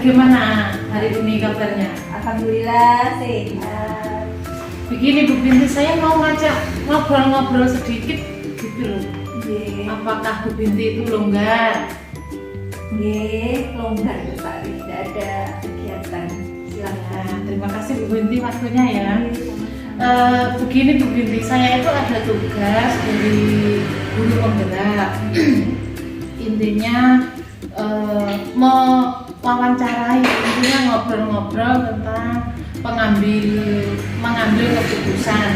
bagaimana hari ini kabarnya? Alhamdulillah sehat. Begini Bu Binti, saya mau ngajak ngobrol-ngobrol sedikit gitu loh. Apakah Bu Binti itu longgar? Longgar Pak, tidak ada kegiatan. Silakan. Terima kasih Bu Binti waktunya ya. Begini Bu Binti, saya itu ada tugas dari guru penggerak. Intinya mau wawancarai, intinya ngobrol-ngobrol tentang mengambil keputusan.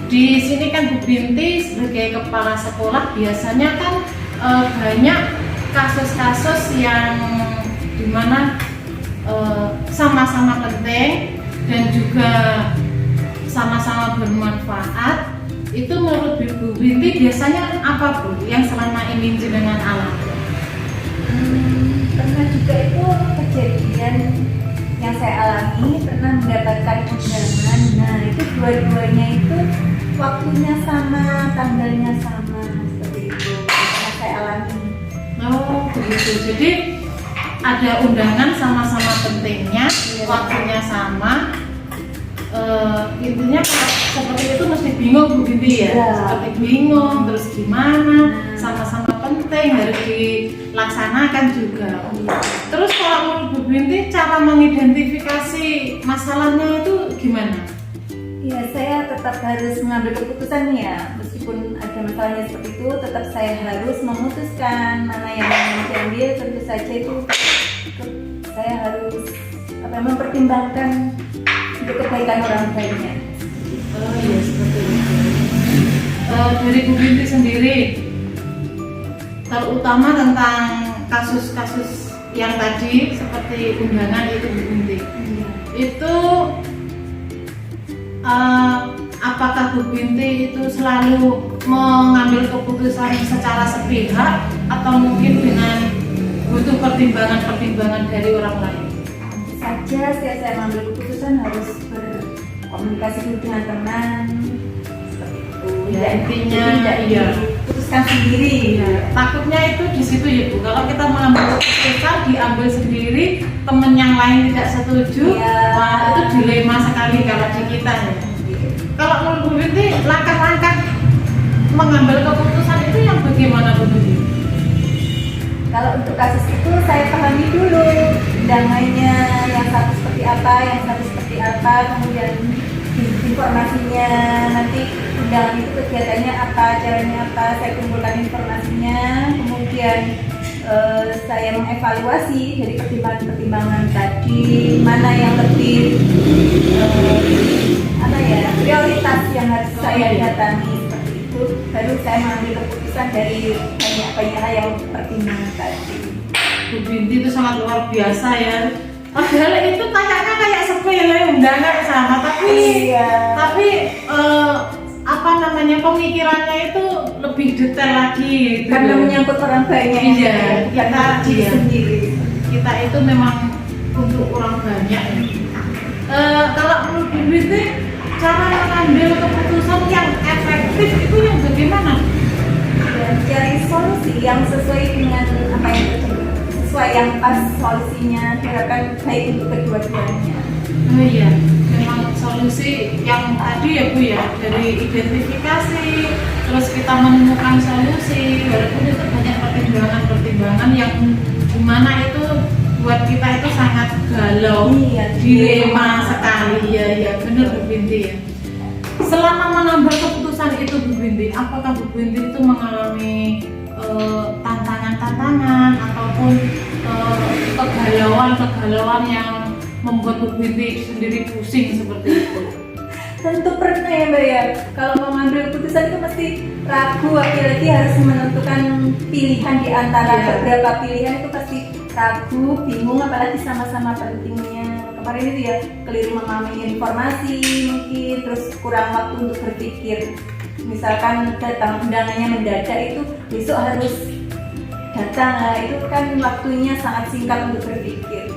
Di sini kan Bu Binti sebagai kepala sekolah biasanya kan banyak kasus-kasus yang dimana sama-sama penting dan juga sama-sama bermanfaat. Itu menurut Bu Binti biasanya apa Bu yang selama ini jenengan alami? Pernah juga itu kejadian yang saya alami, pernah mendapatkan undangan. Nah itu dua-duanya itu waktunya sama, tanggalnya sama, seperti itu pernah saya alami. Oh begitu, jadi ada undangan sama-sama pentingnya, waktunya sama. Intinya seperti itu mesti bingung Bu Binti ya? Seperti bingung, terus gimana, sama-sama penting harus dilaksanakan juga. Terus kalau menurut Bu Binti cara mengidentifikasi masalahnya itu gimana? Ya saya tetap harus mengambil keputusan ya, meskipun ada masalahnya seperti itu, tetap saya harus memutuskan mana yang mau diambil. Tentu saja itu saya harus mempertimbangkan untuk kebaikan orang banyak. Oh iya seperti itu. Dari Bu Binti sendiri, terutama tentang kasus-kasus yang tadi seperti undangan itu Bu Binti, itu apakah Bu Binti itu selalu mengambil keputusan secara sepihak atau mungkin dengan butuh pertimbangan dari orang lain? Saja saya mengambil keputusan harus berkomunikasi dulu dengan teman, seperti itu. Ya intinya iya putuskan sendiri. Ya, takutnya itu di situ ya Bu. Kalau kita mengambil keputusan diambil sendiri, teman yang lain tidak setuju, wah itu dilema sekali kalau di kita ya. Kalau menurut Bu Binti, langkah-langkah mengambil keputusan itu yang bagaimana Bu Binti? Kalau untuk kasus itu saya pahami dulu undangannya, yang satu seperti apa, yang satu seperti apa, kemudian informasinya, nanti undangan itu kegiatannya apa, caranya apa, saya kumpulkan informasinya, kemudian saya mengevaluasi dari pertimbangan-pertimbangan tadi, mana yang lebih prioritas yang harus saya datangi, seperti itu, baru saya mengambil keputusan dari banyak hal yang pertimbangan tadi. Bu Binti itu sangat luar biasa ya. Padahal itu kayaknya kayak sepele undangan sama, tapi pemikirannya itu lebih detail lagi gitu. Karena menyangkut orang banyak. Iya, sendiri. Kita itu memang untuk orang banyak. Kalau menurut Bu Binti, cara mengambil keputusan yang efektif itu yang bagaimana? Cari solusi yang sesuai dengan apa yang terjadi, sesuai yang pas solusinya, diharapkan baik untuk kedua-duanya. Oh iya, memang solusi yang tadi ya Bu ya, dari identifikasi, terus kita menemukan solusi, walaupun itu banyak pertimbangan yang dimana itu buat kita itu sangat galau, dilema sekali. Ya benar Bu Binti ya. Selama mengambil keputusan itu Bu Binti, apakah Bu Binti itu mengalami tantangan-tantangan ataupun kegalauan yang membuat Bu Binti sendiri pusing seperti itu? Tentu pernah ya Mbak ya. Kalau mengambil keputusan itu mesti ragu, apalagi harus menentukan pilihan di antara beberapa pilihan, itu pasti ragu, bingung, apalagi sama-sama pentingnya. Kemarin itu ya keliru memahami informasi mungkin, terus kurang waktu untuk berpikir. Misalkan datang undangannya mendadak, itu besok harus datang, nah, itu kan waktunya sangat singkat untuk berpikir.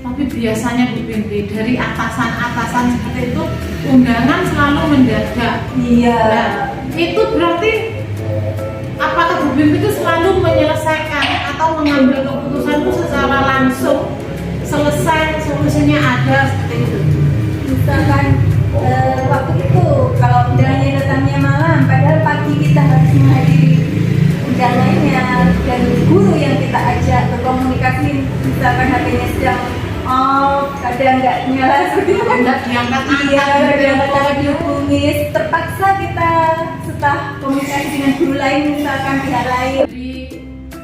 Tapi biasanya Bu Binti, dari atasan seperti itu undangan selalu mendadak. Iya. Nah, itu berarti apakah Bu Binti itu selalu menyelesaikan atau mengambil keputusan itu secara langsung selesai, solusinya ada seperti itu. Misalkan waktu itu kalau undangannya datangnya malam, padahal pagi kita harus menghadiri undangannya, dan guru yang kita ajak berkomunikasi misalkan HP-nya sedang off, kadang nggak nyala seperti itu kan, Nggak diangkat-angkat, iya, gitu. kadang dihubungi, terpaksa kita setelah komunikasi dengan guru lain, misalkan pihak lain. Jadi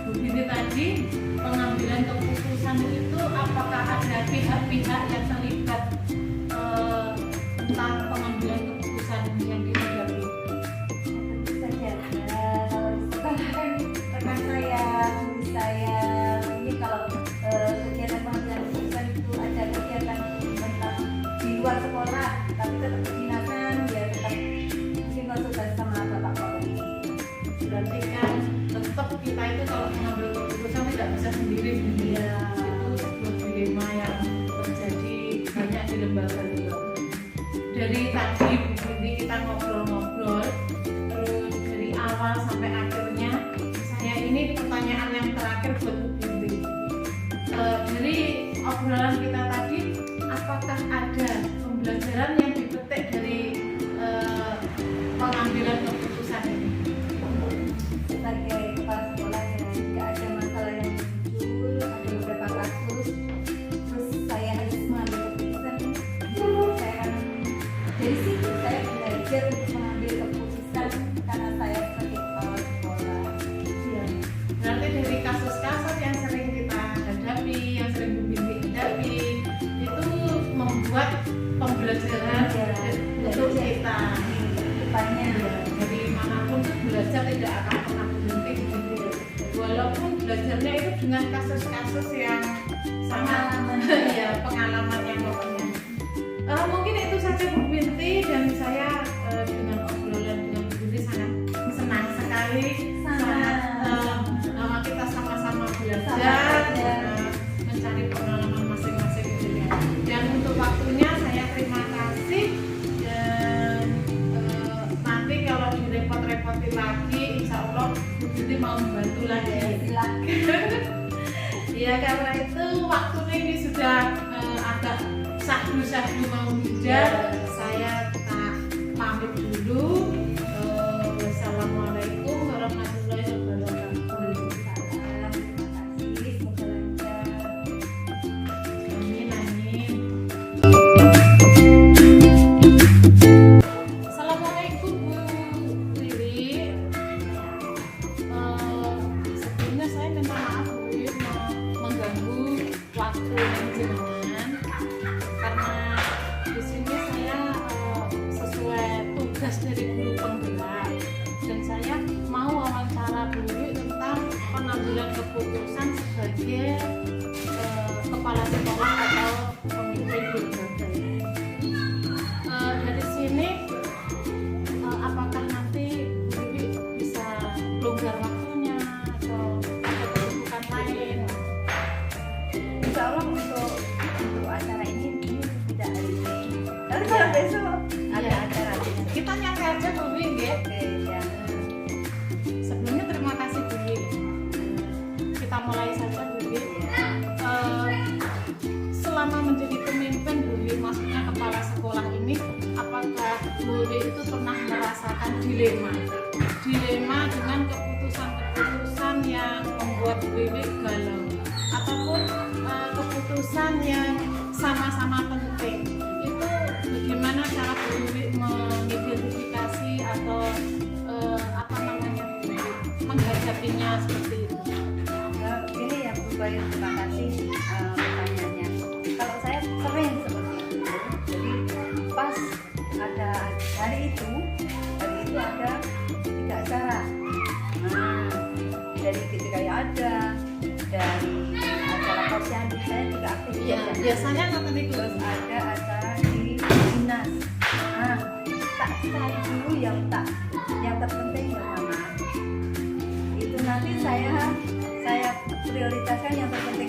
Bu Binti tadi, pengambilan keputusan itu apakah ada pihak-pihak yang terlibat tentang pengambilan keputusan yang dihadapi? Saja setelah kan rekan saya, guru saya, ini kalau kegiatan pengambilan keputusan itu ada kegiatan tentang di luar sekolah, tapi tetap kedinasan, ya tetap mungkin konsultasi sama Bapak Polri. Berarti kan tetap kita itu kalau mengambil keputusan tidak bisa sendiri. Iya. Itu sebuah dilema yang terjadi banyak di lembaga juga. Dari tadi Bu Binti kita ngobrol-ngobrol, terus dari awal sampai akhirnya, saya ini pertanyaan yang terakhir buat Bu Binti. Dari obrolan kita tadi, apakah ada pembelajaran yang dipetik dari pengambilan keputusan ini? Sebagai kepala sekolah yang tidak ada masalah yang muncul, ada beberapa kasus, terus saya harus mengambil keputusan, saya akan dari situ saya belajar untuk mengambil keputusan karena saya sebagai kepala sekolah. Iya. Berarti dari kasus-kasus yang sering kita hadapi, yang sering Bu Binti hadapi, itu membuat pembelajaran untuk kita. Depannya Dari manapun tuh belajar tidak akan pernah berhenti gitu. Walaupun belajarnya itu dengan kasus-kasus yang sangat ya pengalaman yang pokoknya. Mungkin itu saja Bu Binti, dan saya dengan obrolan dengan Bu Binti sangat senang sekali. Kita sama-sama belajar, mencari pengalaman masing-masing gitu ya. Dan untuk waktunya saya terima kasih, dan nanti kalau direpot-repotin lagi, insya Allah Bu Binti mau membantu lagi. silakan. Ya, karena itu waktunya ini sudah agak sahdu-sahdu mau hujan, saya tak pamit dulu. Wassalamualaikum warahmatullahi wabarakatuh. Amin, amin. Assalamualaikum Bu Riri. Sebelumnya saya minta maaf Bu Riri mengganggu waktu jenengan, karena di sini saya sesuai tugas dari guru penggerak, dan saya mau wawancara Bu Riri tentang pengambilan keputusan sebagai kepala sekolah atau pemimpin lembaga. Dari sini apakah nanti Bu Riri bisa longgar waktunya atau ada kesibukan lain? Insya Allah untuk acara ini tidak hari ini. Tapi kalau besok ada Iya. acara lain. Kita nyantai aja Bu Riri, nggih. Oke, ya. Sebelumnya terima kasih Bu Riri. Kita mulai saja Bu Riri. Selama menjadi pemimpin Bu Riri, maksudnya kepala sekolah ini, apakah Bu Riri itu pernah merasakan dilema dengan keputusan-keputusan yang membuat Bu Riri galau, ataupun keputusan yang sama-sama penting? Itu bagaimana cara Bu Riri mengidentifikasi atau menghadapinya seperti itu? Ini ya Bu Bayu, terima kasih pertanyaannya. Kalau saya sering seperti itu, jadi pas ada hari itu ada 3 acara. Nah, dari ketika ada dari acara posyandu saya juga aktif. Ya, biasanya nanti itu Terus ada acara di dinas. Nah, tak cari dulu yang terpenting yang mana. Itu nanti saya prioritaskan yang terpenting,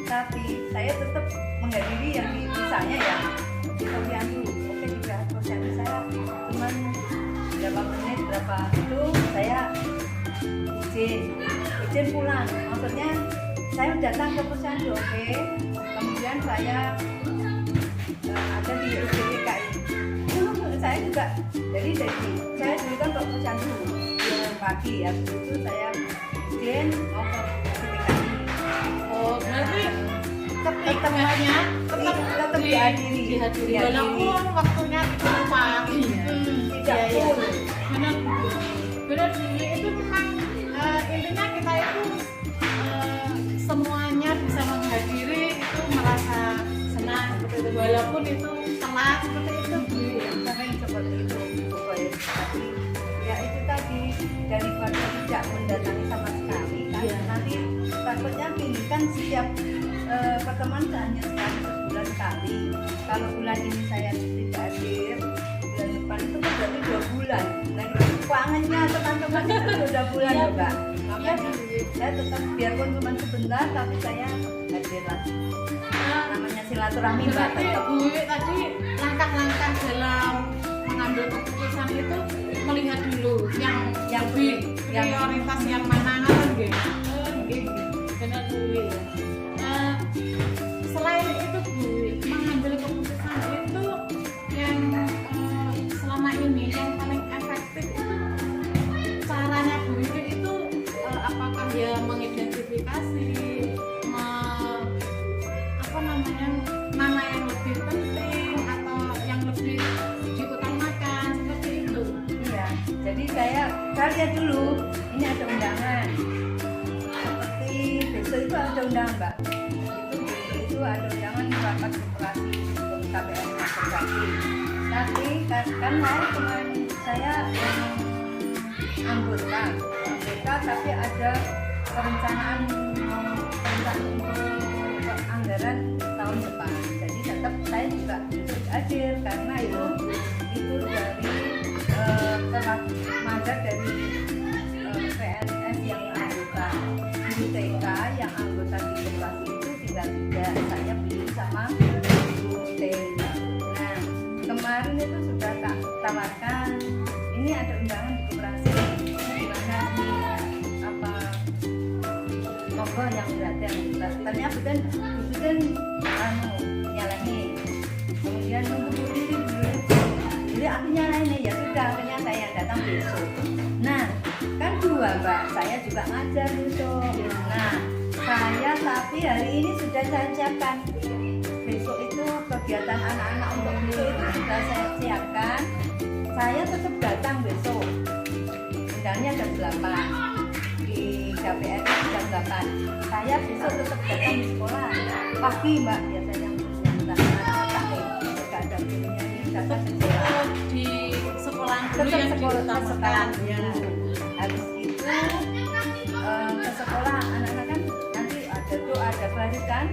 tapi saya tetap menghadiri yang di misalnya ya di posyandu. Oke, juga posyandu saya cuman berapa menit berapa itu saya izin pulang, maksudnya saya datang ke posyandu, oke. Kemudian saya ada di UGTKI. Saya juga dari saya dulu kan ke posyandu pagi, habis itu saya izin mau ke UGTKI. Oh, berarti Temannya tetap dihadiri. walaupun waktunya tidak pagi. Tidak full. Benar, benar. Itu memang intinya kita itu semuanya bisa menghadiri itu merasa senang seperti itu, walaupun itu telat seperti itu Bu. Sering seperti itu, tapi ya itu tadi daripada tidak mendatangi sama sekali kan, Iya. nanti takutnya gini kan setiap pertemuan hanya sebulan sekali. Kalau bulan ini saya tidak hadir, bulan depan itu kan berarti 2 bulan. Nah keuangannya teman-teman itu udah bulan Iya, juga. Iya, Makanya saya tetap biarpun cuma sebentar, tapi saya hadir lagi. Namanya silaturahmi Mbak, Berarti tetap. Bu tadi langkah-langkah dalam mengambil keputusan itu melihat dulu yang lebih prioritas yang mana kan gitu. Benar Bu. Selain itu Bu, mengambil keputusan itu yang selama ini yang paling efektif itu caranya Bu itu apakah ya mengidentifikasi apa namanya mana yang lebih penting atau yang lebih diutamakan seperti itu. Iya, jadi saya lihat dulu ini ada undangan. Seperti besok itu ada undangan Mbak. Itu ada undangan rapat koperasi untuk KPR Koperasi. Tapi karena kemarin saya anggota mereka, tapi ada perencanaan untuk anggaran tahun depan. Jadi tetap saya juga ikut hadir karena itu dari mandat dari PNS yang anggota di TK yang anggota di koperasi itu tinggal 3, saya pilih sama Bu T. Nah kemarin itu sudah tak tawarkan, ini ada undangan di koperasi, gimana nih apa monggo yang datang. Ternyata bukan nyalahin, kemudian nunggu dulu. Jadi aku nyalahin ya sudah, akhirnya saya datang besok. Nah kan 2 Mbak, saya juga ngajar besok. Nah saya tapi hari ini sudah saya siapkan. Besok itu kegiatan anak-anak untuk besok itu sudah saya siapkan. Saya tetap datang besok. Undangnya jam 8 di KPR jam 8. Saya besok tetap datang di sekolah pagi Mbak, biasanya nggak ada gurunya ini datang ke sekolah. Di sekolah dulu Tetap yang sekolah diutamakan ya. Habis itu ke sekolah anak-anak kan nanti ada pelatihan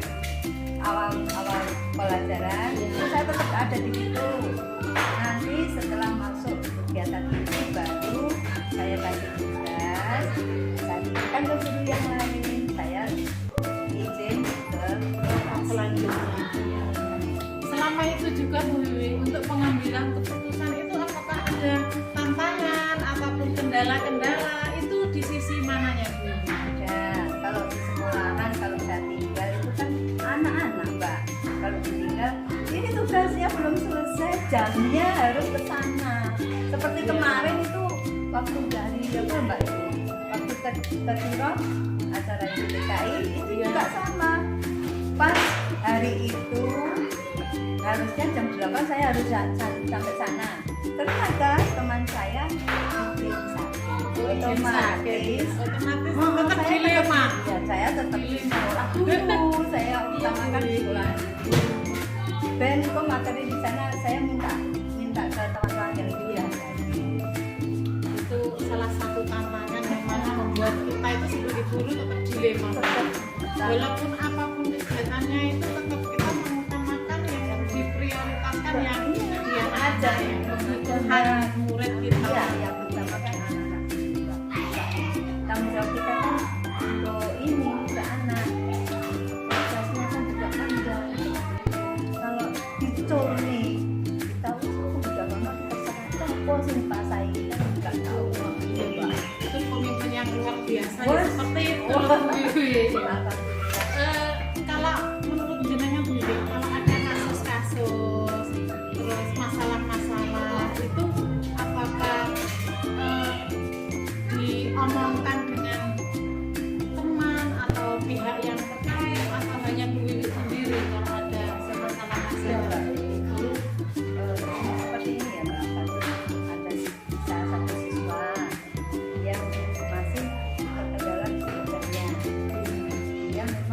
awal pelajaran. Itu saya tetap ada di situ. Nanti setelah masuk kegiatan itu baru saya kasih tugas. Saya berikan ke guru yang lain. Saya izin ke Selanjutnya. Selama itu juga Bu Wiwi, untuk pengambilan keputusan itu apakah ada tantangan ataupun kendala-kendala itu di sisi mananya Bu? ada. Kalau di sekolahan, kalau saya tinggal itu kan anak-anak Mbak. Kalau ditinggal, ini tugasnya belum selesai, jamnya harus ke sana. Seperti kemarin itu waktu dari apa Mbak itu, waktu terjiro acara di DKI itu juga sama. Pas hari itu harusnya jam 8 saya harus sampai sana. Ternyata teman saya bikin otomatis tetap saya dilema. ya saya tetap di sekolah dulu, saya utamakan di sekolah dulu. Dan kok materi di sana saya minta ke teman-teman yang biasa. Itu salah satu tantangan yang mana membuat kita itu sebagai guru tetap dilema. Walaupun apapun kegiatannya itu tetap kita mengutamakan yang diprioritaskan yang dia aja ya kebutuhan murid kita. Iya, yang utamakan anak-anak juga. Tanggung jawab kita kan untuk ini ke anak. Prosesnya kan juga panjang. Kalau dicur nih, kita udah lama terserah posisi Pak saya kita nggak tahu. Itu komitmen yang luar biasa Wah. ya, seperti itu. Alhamdulillah.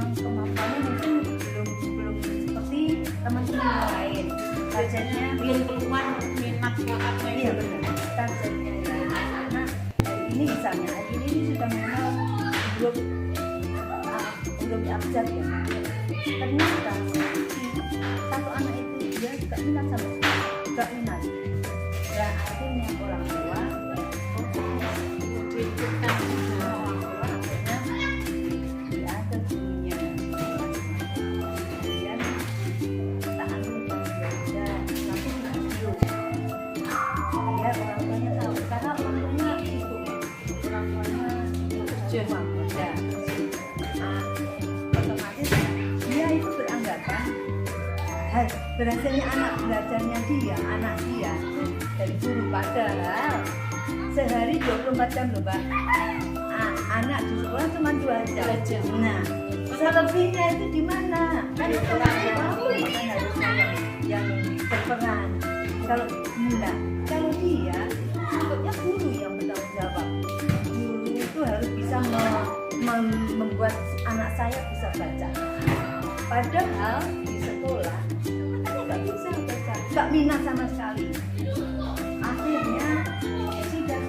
memang kemampuannya mungkin belum seperti teman-teman yang lain. Targetnya belum keluar minat bakatnya. iya benar. Targetnya ya anak-anak hari ini misalnya hari ini sudah mengenal huruf abjad ya. Ternyata satu anak itu dia juga minat sama sekali, juga minat. Ya akhirnya orang tua Diikutkan juga. orang tua akhirnya dia ada gurunya kemudian tak anu dia nanti video dia orang tuanya tahu karena orang tuanya itu orang tuanya Kerja. kerja. Nah, otomatis dia itu beranggapan berhasilnya anak belajarnya dia, anak dia itu dari guru, padahal sehari 24 jam loh Mbak. Anak di sekolah cuma 2 jam. 2 jam. Nah, selebihnya itu di mana? Kan orang tahu kan harusnya yang berperan. Kalau enggak, kalau dia sebetulnya guru yang bertanggung jawab. Guru itu harus bisa membuat anak saya bisa baca. Padahal di sekolah anaknya nggak bisa baca, nggak minat sama sekali. Akhirnya ya sudah,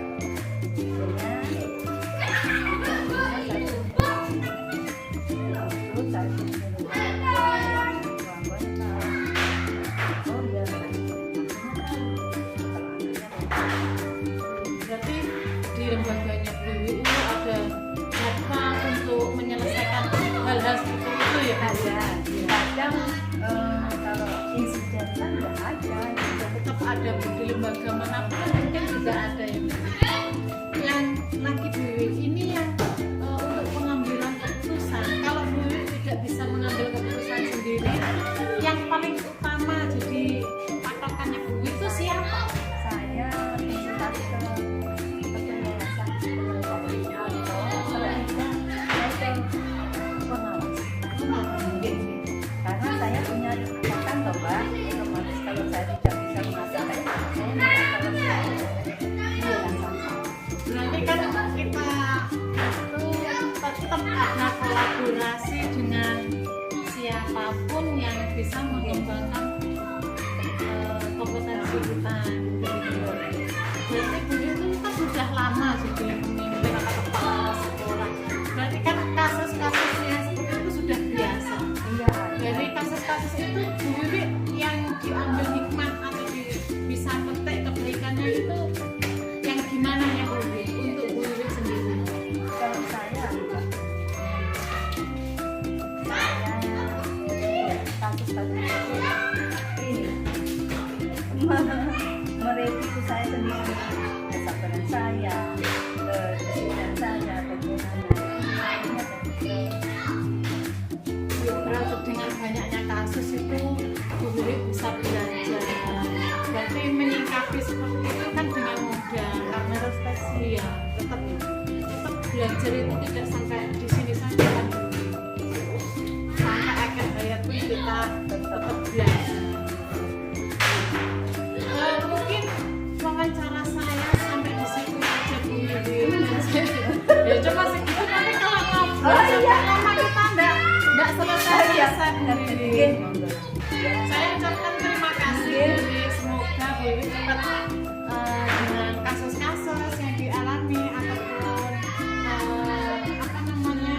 Berarti di lembaganya Bu Wiwi itu ada apa untuk menyelesaikan hal-hal seperti itu ya Bu? ada kadang kalau insiden kan nggak ada. Tetap ada Bu, di lembaga manapun mungkin juga ada yang lagi Bu Wiwi ini yang untuk pengambilan keputusan. Kalau Bu Wiwi tidak bisa mengambil keputusan sendiri, yang paling utama jadi patokannya Bu Wiwi itu siapa? Saya konsultasi ke yayasan atau mereka pengawas. Karena saya punya ikatan toh Mbak, otomatis kalau saya tidak bisa mengatakan saya minta tolong ke yayasan. Berarti kan kita itu tetap ada kolaborasi dengan siapapun yang bisa mengembangkan kompetensi kita. Berarti Bu itu kan sudah lama jadi pemimpin atau kepala sekolah. Berarti kan kasus-kasusnya seperti itu sudah biasa. Iya, Dari kasus-kasus itu Bu Wiwi yang diambil hikmah atau bisa petik kebaikannya itu yang gimana ya Bu Wiwi untuk Bu Wiwi sendiri? kalau saya kasus-kasus ini mereview saya sendiri, kesabaran saya, disiplinan saya, bagaimana. Berarti dengan banyaknya kasus itu Bu Wiwi bisa belajar. Berarti menyikapi seperti itu kan dengan mudah karena refleksi ya. Tetap belajar itu tidak sampai di sini saja kan. Sampai akhir hayat pun kita tetap belajar. Mungkin wawancara saya sampai di situ aja Bu Wiwi. Ya cuma segitu, tapi kalau ngobrol lama kita enggak selesai Bu Wiwi. Saya ucapkan terima kasih Bu Wiwi. Semoga Bu Wiwi tetap dengan kasus-kasus yang dialami ataupun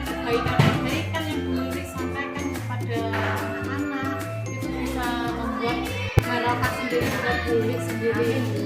kebaikan-kebaikan yang Bu Wiwi sampaikan kepada anak-anak itu bisa membuat barokah sendiri buat Bu Wiwi sendiri.